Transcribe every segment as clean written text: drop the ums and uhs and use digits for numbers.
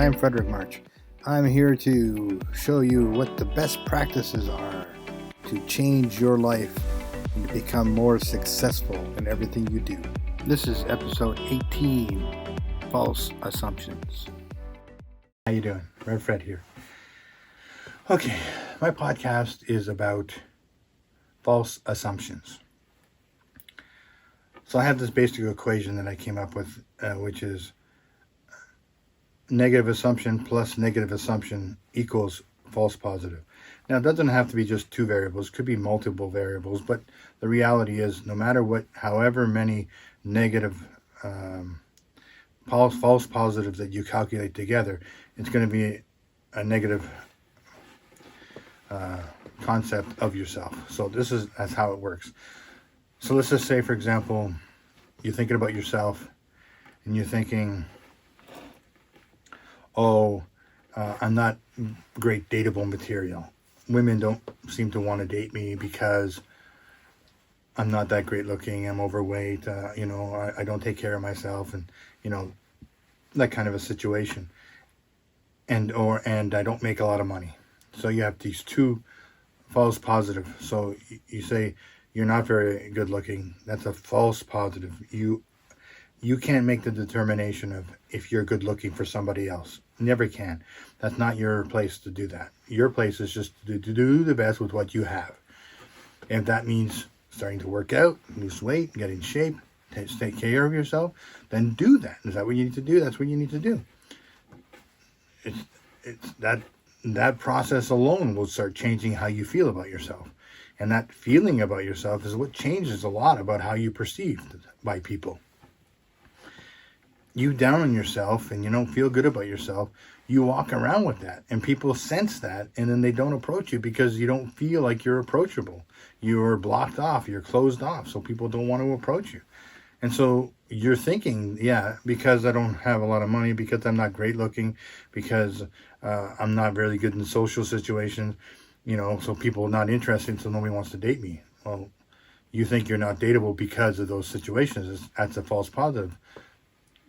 I'm Frederick March. I'm here to show you what the best practices are to change your life and to become more successful in everything you do. This is episode 18, False Assumptions. How you doing? Red Fred here. Okay, my podcast is about false assumptions. So I have this basic equation that I came up with, which is negative assumption plus negative assumption equals false positive. Now, it doesn't have to be just two variables. It could be multiple variables, but the reality is no matter what, however many negative false positives that you calculate together, it's going to be a negative concept of yourself. So that's how it works. So let's just say, for example, you're thinking about yourself and you're thinking, I'm not great dateable material. Women don't seem to want to date me because I'm not that great looking. I'm overweight. I don't take care of myself, and that kind of a situation. And I don't make a lot of money. So you have these two false positives. So you say you're not very good looking. That's a false positive. You can't make the determination of if you're good looking for somebody else. Never can. That's not your place to do that. Your place is just to do the best with what you have. If that means starting to work out, lose weight, get in shape, take care of yourself, then do that. Is that what you need to do? That's what you need to do. It's that process alone will start changing how you feel about yourself. And that feeling about yourself is what changes a lot about how you're perceived by people. You down on yourself and you don't feel good about yourself, you walk around with that and people sense that, and then they don't approach you because you don't feel like you're approachable. You're blocked off, you're closed off, so people don't want to approach you. And so you're thinking, because I don't have a lot of money, because I'm not great looking, because I'm not very good in social situations, so people are not interested, so nobody wants to date me. Well, you think you're not dateable because of those situations. That's a false positive.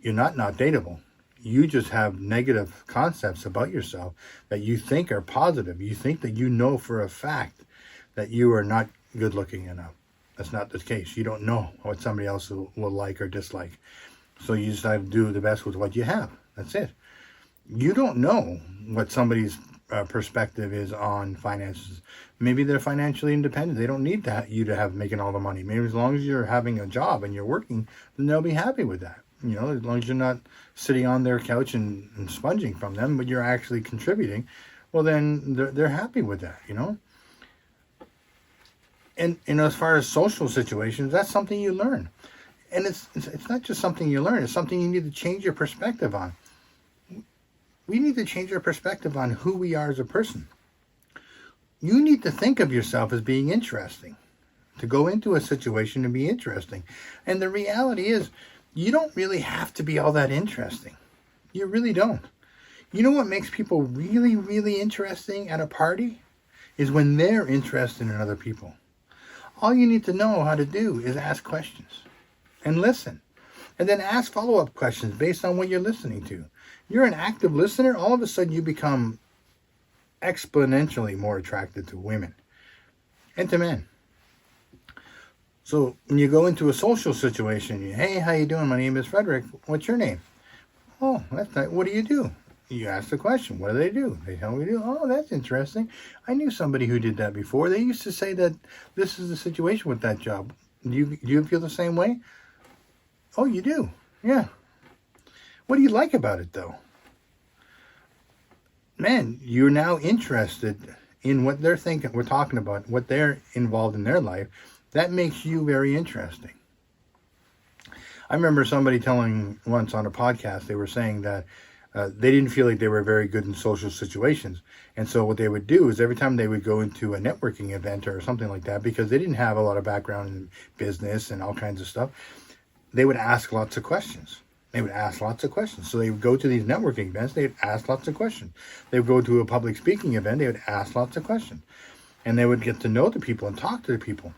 You're not dateable. You just have negative concepts about yourself that you think are positive. You think that you know for a fact that you are not good looking enough. That's not the case. You don't know what somebody else will like or dislike. So you just have to do the best with what you have. That's it. You don't know what somebody's perspective is on finances. Maybe they're financially independent. They don't need you to have making all the money. Maybe as long as you're having a job and you're working, then they'll be happy with that. As long as you're not sitting on their couch and sponging from them, but you're actually contributing, well, then they're happy with that, And as far as social situations, that's something you learn. And it's not just something you learn, it's something you need to change your perspective on. We need to change our perspective on who we are as a person. You need to think of yourself as being interesting, to go into a situation and be interesting. And the reality is, you don't really have to be all that interesting. You really don't. You know what makes people really, really interesting at a party? Is when they're interested in other people. All you need to know how to do is ask questions and listen. And then ask follow-up questions based on what you're listening to. You're an active listener, all of a sudden you become exponentially more attracted to women and to men. So when you go into a social situation, hey, how you doing? My name is Frederick. What's your name? Oh, that's nice. What do you do? You ask the question. What do they do? They tell me to do. Oh, that's interesting. I knew somebody who did that before. They used to say that this is the situation with that job. Do you feel the same way? Oh, you do? Yeah. What do you like about it, though? Man, you're now interested in what they're thinking. We're talking about what they're involved in their life. That makes you very interesting. I remember somebody telling once on a podcast, they were saying that they didn't feel like they were very good in social situations. And so what they would do is every time they would go into a networking event or something like that, because they didn't have a lot of background in business and all kinds of stuff, they would ask lots of questions. So they would go to these networking events, they'd ask lots of questions. They would go to a public speaking event, they would ask lots of questions. And they would get to know the people and talk to the people.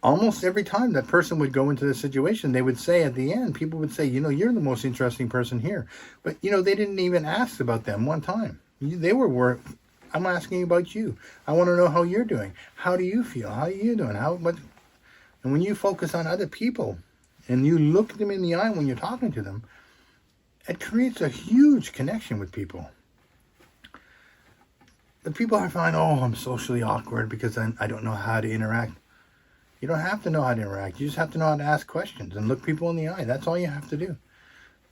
almost every time that person would go into the situation, they would say at the end, people would say, you're the most interesting person here. But, they didn't even ask about them one time. They were, I'm asking about you. I want to know how you're doing. How do you feel? How are you doing? And when you focus on other people and you look them in the eye when you're talking to them, it creates a huge connection with people. The people I find, I'm socially awkward because I don't know how to interact. You don't have to know how to interact. You just have to know how to ask questions and look people in the eye. That's all you have to do.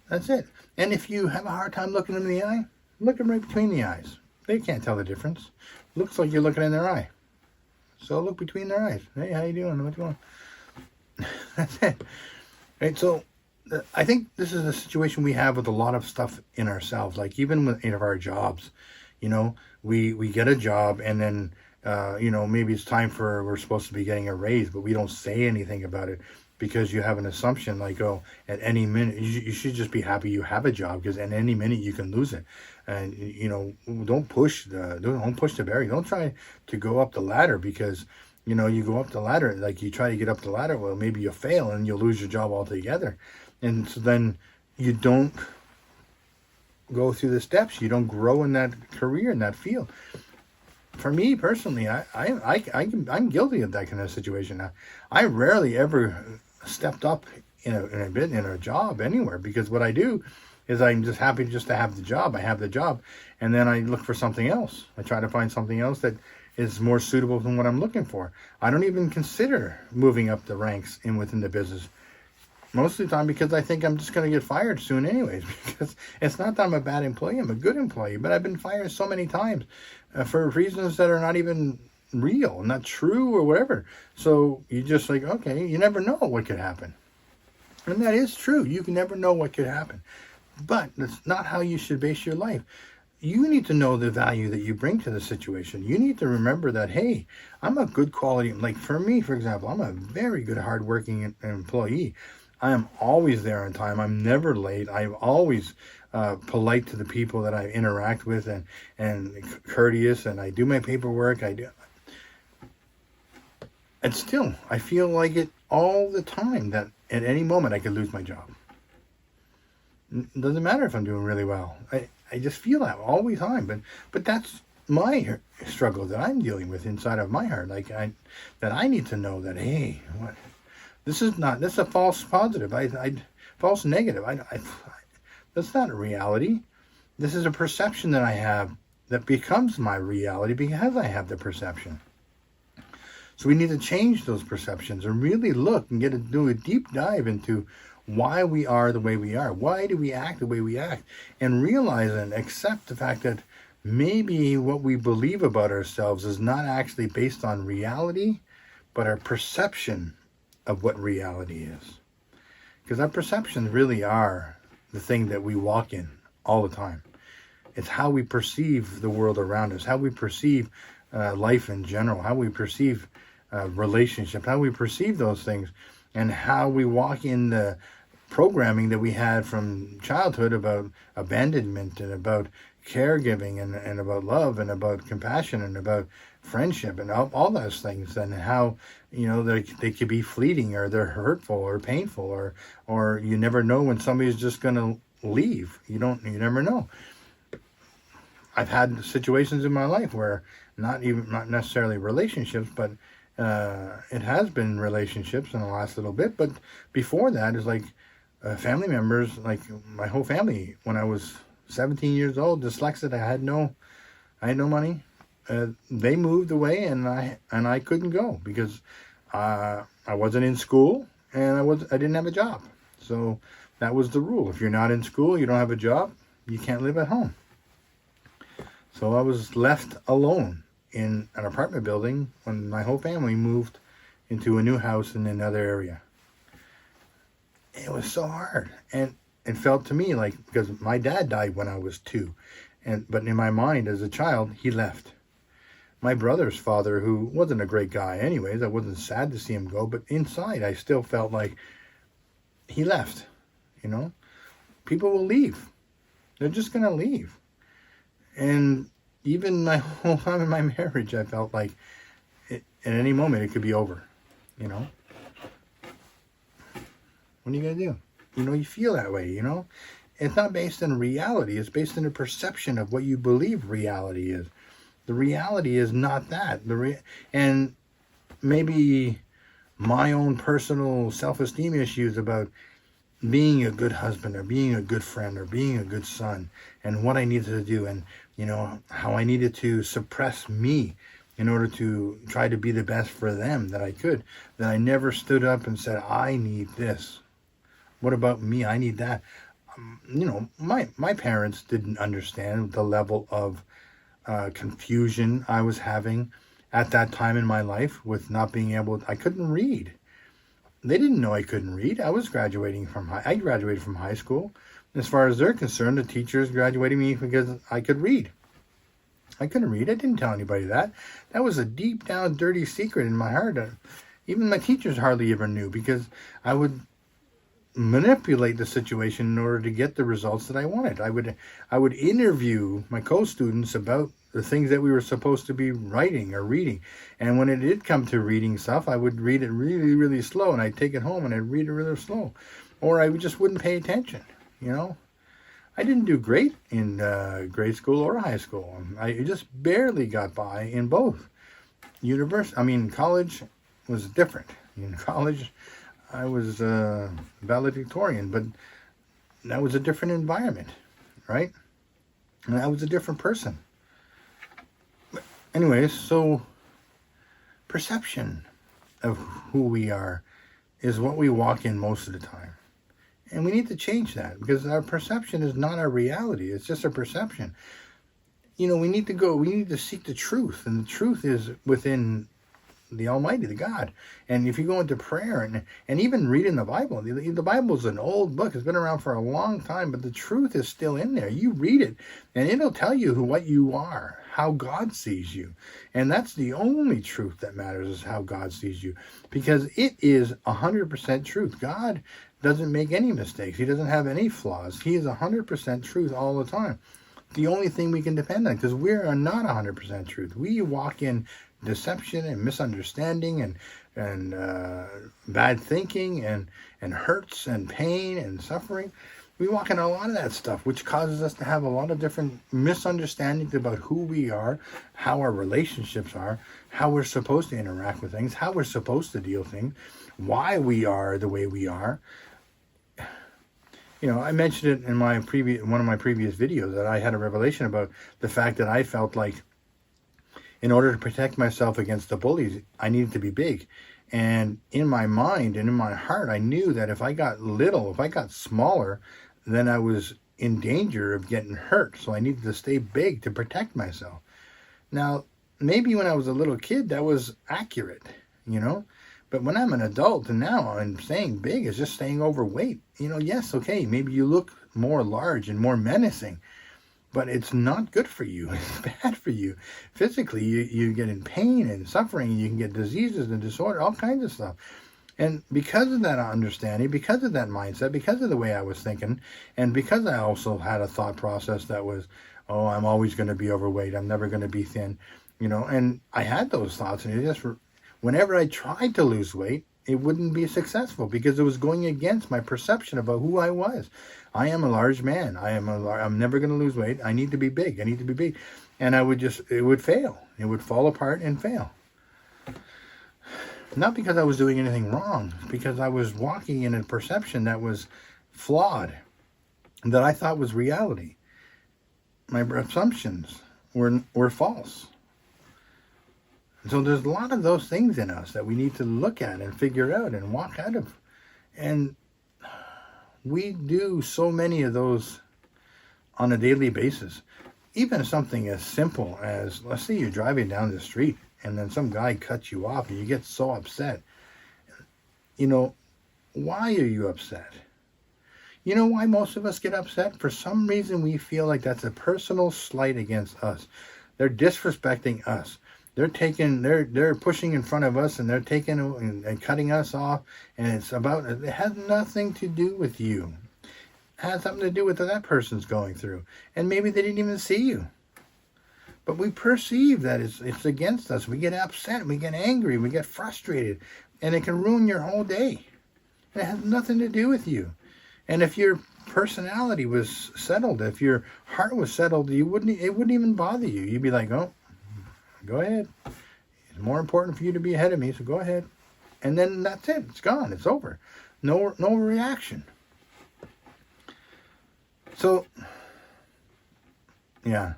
That's it. And if you have a hard time looking them in the eye, look them right between the eyes. They can't tell the difference. Looks like you're looking in their eye. So look between their eyes. Hey, how you doing? What's going on? That's it. Right, so I think this is a situation we have with a lot of stuff in ourselves. Like even with our jobs, we get a job and then maybe it's time we're supposed to be getting a raise, but we don't say anything about it because you have an assumption like, at any minute, you should just be happy you have a job because at any minute you can lose it. And, don't push the barrier. Don't try to go up the ladder because, you go up the ladder, like you try to get up the ladder, well, maybe you'll fail and you'll lose your job altogether. And so then you don't go through the steps. You don't grow in that career, in that field. For me personally, I'm guilty of that kind of situation. I rarely ever stepped up in a job anywhere because what I do is I'm just happy just to have the job. I have the job, and then I look for something else. I try to find something else that is more suitable than what I'm looking for. I don't even consider moving up the ranks within the business. Most of the time because I think I'm just going to get fired soon anyways, because it's not that I'm a bad employee, I'm a good employee, but I've been fired so many times for reasons that are not even real, not true or whatever. So you just like, okay, you never know what could happen. And that is true. You can never know what could happen. But that's not how you should base your life. You need to know the value that you bring to the situation. You need to remember that, hey, I'm a good quality, like for me, for example, I'm a very good, hardworking employee. I am always there on time. I'm never late. I'm always polite to the people that I interact with and courteous, and I do my paperwork. And still, I feel like it all the time that at any moment I could lose my job. It doesn't matter if I'm doing really well. I just feel that all the time. But that's my struggle that I'm dealing with inside of my heart. Like that I need to know that, hey, this is a false positive. False negative. That's not a reality. This is a perception that I have that becomes my reality because I have the perception. So we need to change those perceptions and really look and do a deep dive into why we are the way we are. Why do we act the way we act? And realize and accept the fact that maybe what we believe about ourselves is not actually based on reality, but our perception of what reality is. Because our perceptions really are the thing that we walk in all the time. It's how we perceive the world around us, how we perceive life in general, how we perceive relationships, how we perceive those things, and how we walk in the programming that we had from childhood about abandonment and about caregiving and about love and about compassion and about friendship and all those things, and how they could be fleeting or they're hurtful or painful or you never know when somebody's just going to leave. You never know. I've had situations in my life where not necessarily relationships, but it has been relationships in the last little bit. But before that is like family members, like my whole family. When I was 17 years old, dyslexic, I had no money. They moved away, and I couldn't go because I wasn't in school and I didn't have a job. So that was the rule. If you're not in school, you don't have a job, you can't live at home. So I was left alone in an apartment building when my whole family moved into a new house in another area. It was so hard, and it felt to me like, because my dad died when I was 2, but in my mind as a child, he left. My brother's father, who wasn't a great guy anyways, I wasn't sad to see him go, but inside I still felt like he left. People will leave. They're just going to leave. And even my whole time in my marriage, I felt like at any moment it could be over, What are you going to do? You feel that way, It's not based on reality. It's based on a perception of what you believe reality is. The reality is not that. And maybe my own personal self-esteem issues about being a good husband or being a good friend or being a good son and what I needed to do and, how I needed to suppress me in order to try to be the best for them that I could, that I never stood up and said, I need this. What about me? I need that. My parents didn't understand the level of confusion I was having at that time in my life with not being I couldn't read. They didn't know I couldn't read. I graduated from high school. As far as they're concerned, the teachers graduated me because I could read. I couldn't read. I didn't tell anybody that. That was a deep down dirty secret in my heart. Even my teachers hardly ever knew because I would manipulate the situation in order to get the results that I wanted. I would interview my co-students about the things that we were supposed to be writing or reading. And when it did come to reading stuff, I would read it really, really slow, and I'd take it home and I'd read it really slow. Or I just wouldn't pay attention, I didn't do great in grade school or high school. I just barely got by in both. College was different. In college, I was valedictorian, but that was a different environment, right? And I was a different person. But anyways, so perception of who we are is what we walk in most of the time. And we need to change that because our perception is not our reality. It's just a perception. We need to seek the truth. And the truth is within the Almighty, the God. And if you go into prayer and even reading the Bible, the Bible is an old book. It's been around for a long time, but the truth is still in there. You read it and it'll tell you what you are, how God sees you. And that's the only truth that matters, is how God sees you, because it is 100% truth. God doesn't make any mistakes. He doesn't have any flaws. He is 100% truth all the time. The only thing we can depend on, because we are not 100% truth. We walk in deception and misunderstanding and bad thinking and hurts and pain and suffering. We walk in a lot of that stuff, which causes us to have a lot of different misunderstandings about who we are, how our relationships are, how we're supposed to interact with things, how we're supposed to deal with things, why we are the way we are. I mentioned it in one of my previous videos that I had a revelation about the fact that I felt like in order to protect myself against the bullies, I needed to be big. And in my mind and in my heart, I knew that if I got smaller, then I was in danger of getting hurt. So I needed to stay big to protect myself. Now, maybe when I was a little kid, that was accurate, But when I'm an adult and now I'm staying big is just staying overweight. Yes, okay, maybe you look more large and more menacing, but it's not good for you. It's bad for you. Physically, you get in pain and suffering. You can get diseases and disorder, all kinds of stuff. And because of that understanding, because of that mindset, because of the way I was thinking, and because I also had a thought process that was, oh, I'm always going to be overweight. I'm never going to be thin, and I had those thoughts, and whenever I tried to lose weight, it wouldn't be successful because it was going against my perception about who I was. I am a large man. I'm never going to lose weight. I need to be big. And it would fail. It would fall apart and fail. Not because I was doing anything wrong, because I was walking in a perception that was flawed, that I thought was reality. My assumptions were false. So there's a lot of those things in us that we need to look at and figure out and walk out of. And we do so many of those on a daily basis. Even something as simple as, let's say you're driving down the street and then some guy cuts you off and you get so upset. Why are you upset? You know why most of us get upset? For some reason we feel like that's a personal slight against us. They're disrespecting us. They're pushing in front of us and they're taking and cutting us off. And it has nothing to do with you. It has something to do with what that person's going through. And maybe they didn't even see you. But we perceive that it's against us. We get upset, we get angry, we get frustrated. And it can ruin your whole day. It has nothing to do with you. And if your personality was settled, if your heart was settled, it wouldn't even bother you. You'd be like, oh, go ahead. It's more important for you to be ahead of me, so go ahead. And then that's it. It's gone. It's over. No reaction. So, yeah,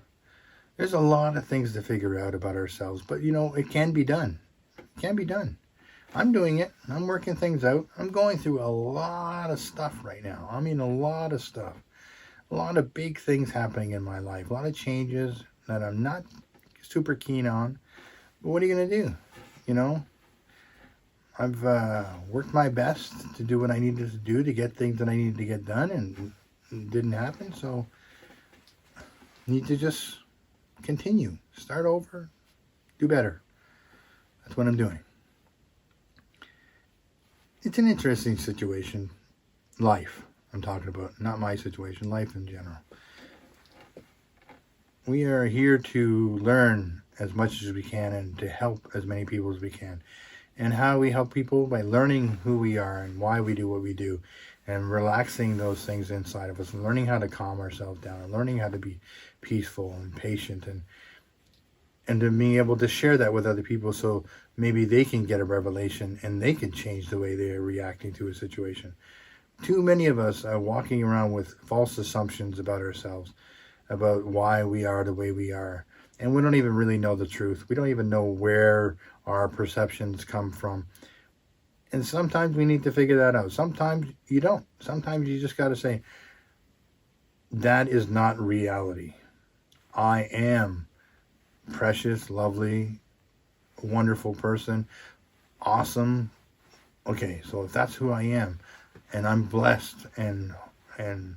there's a lot of things to figure out about ourselves, but it can be done. It can be done. I'm doing it. I'm working things out. I'm going through a lot of stuff right now. I mean, a lot of stuff. A lot of big things happening in my life. A lot of changes that I'm not super keen on. But what are you going to do? I've worked my best to do what I needed to do to get things that I needed to get done, and it didn't happen. So I need to just continue. Start over. Do better. That's what I'm doing. It's an interesting situation. Life, I'm talking about. Not my situation. Life in general. We are here to learn as much as we can and to help as many people as we can. And how we help people? By learning who we are and why we do what we do. And relaxing those things inside of us. And learning how to calm ourselves down. And learning how to be peaceful and patient. And to be able to share that with other people so maybe they can get a revelation and they can change the way they're reacting to a situation. Too many of us are walking around with false assumptions about ourselves, about why we are the way we are. And we don't even really know the truth. We don't even know where our perceptions come from. And sometimes we need to figure that out. Sometimes you don't. Sometimes you just got to say, that is not reality. I am precious, lovely, wonderful person, awesome. Okay, so if that's who I am, and I'm blessed, and if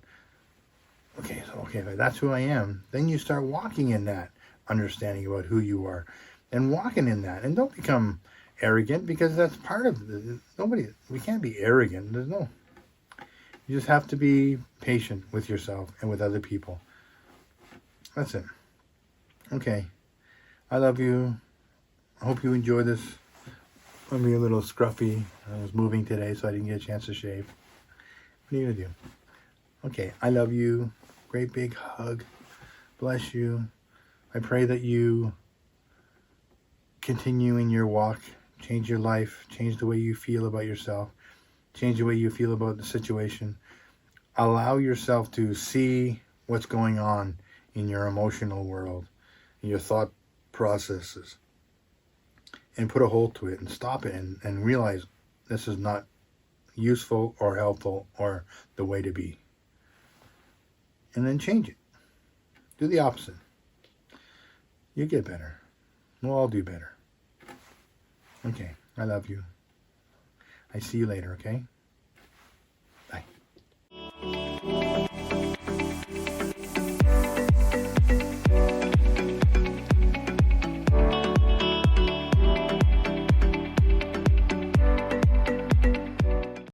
that's who I am, then you start walking in that understanding about who you are, and walking in that, and don't become arrogant, because that's part of we can't be arrogant. You just have to be patient with yourself and with other people. That's it. Okay. I love you. I hope you enjoy this. I'm being a little scruffy. I was moving today, so I didn't get a chance to shave. What are you going to do? Okay, I love you. Great big hug. Bless you. I pray that you continue in your walk, change your life, change the way you feel about yourself, change the way you feel about the situation. Allow yourself to see what's going on in your emotional world, in your thought processes, and put a halt to it and stop it and realize this is not useful or helpful or the way to be. And then change it. Do the opposite. You get better. We'll all do better. Okay, I love you. I see you later, okay?